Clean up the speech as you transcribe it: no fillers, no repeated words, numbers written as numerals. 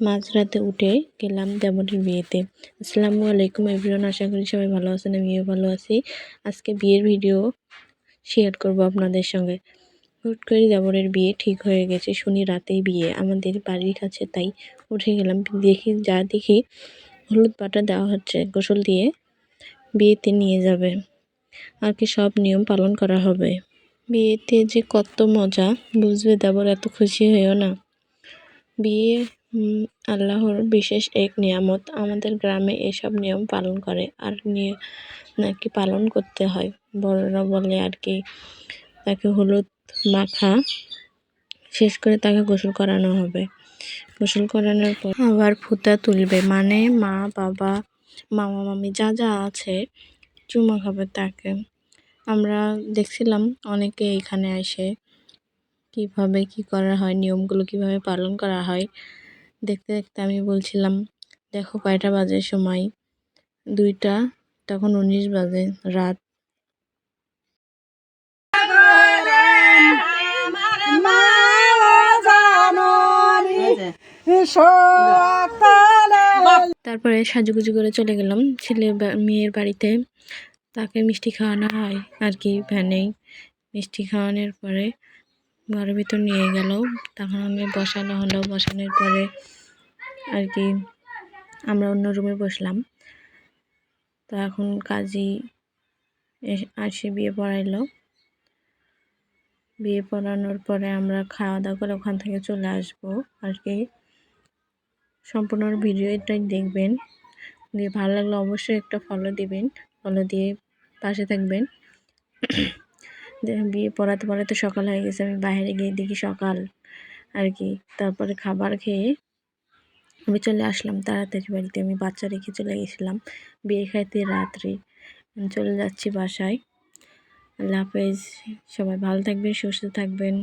মাঝরাতে উঠে গেলাম দেবরের বিয়েতে। আসসালামু আলাইকুম এভরিওয়ান, আশা করি সবাই ভালো আছেন, আমিও ভালো আছি। আজকে বিয়ের ভিডিও শেয়ার করব আপনাদের সঙ্গে। হুট করে দেবরের বিয়ে ঠিক হয়ে গেছে, শুনি রাতেই বিয়ে আমাদের বাড়ির কাছে, তাই উঠে গেলাম। দেখি হলুদ পাটা দেওয়া হচ্ছে, গোসল দিয়ে বিয়েতে নিয়ে যাবে আর কি সব নিয়ম পালন করা হবে। বিয়েতে যে কত মজা বুঝবে দেবর, এত খুশি হয়েও না। বিয়ে আল্লাহর বিশেষ এক নিয়ামত। আমাদের গ্রামে এসব নিয়ম পালন করে আর নাকি পালন করতে হয়। বড়রা বলে আর কি, তাকে হলুদ মাখা শেষ করে তাকে গোসল করানো হবে। গোসল করানোর পর আবার ফুটা তুলবে, মানে মা বাবা মামা মামি যা যা আছে চুমা খাবে তাকে। আমরা দেখছিলাম অনেকে এখানে এসে কিভাবে কি করা হয়, নিয়মগুলো কিভাবে পালন করা হয় দেখতে দেখতে আমি বলছিলাম, দেখো কয়টা বাজে, সময় 2টা, তখন 19 বাজে রাত। তারপরে সাজুগুজু করে চলে গেলাম মেয়ের বাড়িতে। তাকে মিষ্টি খাওয়ানো হয় আর কি ভ্যানেই। মিষ্টি খাওয়ানোর পরে ঘরের ভিতর নিয়ে গেল, তখন আমি বসানো হলো। বসানোর পরে আর কি আমরা অন্য রুমে বসলাম। তো এখন কাজী আসে বিয়ে পড়াইলো। বিয়ে পড়ানোর পরে আমরা খাওয়া দাওয়া করে ওখান থেকে চলে আসবো আর কি। সম্পূর্ণ ভিডিওটাই দেখবেন, দিয়ে ভালো লাগলে অবশ্যই একটা ফলো দিবেন, ফলো দিয়ে পাশে থাকবেন। বিয়ে পড়াতে সকাল হয়ে গেছে, আমি বাইরে গিয়ে দেখি সকাল আর কি। তারপরে খাবার খেয়ে আমি চলে আসলাম তাড়াতাড়ি বাড়িতে। আমি বাচ্চা রেখে চলে গেছিলাম বিয়ে খাইতে রাত্রে। চলে যাচ্ছি বাসায়। আল্লাহ হাফেজ, সবাই ভালো থাকবেন, সুস্থ থাকবেন।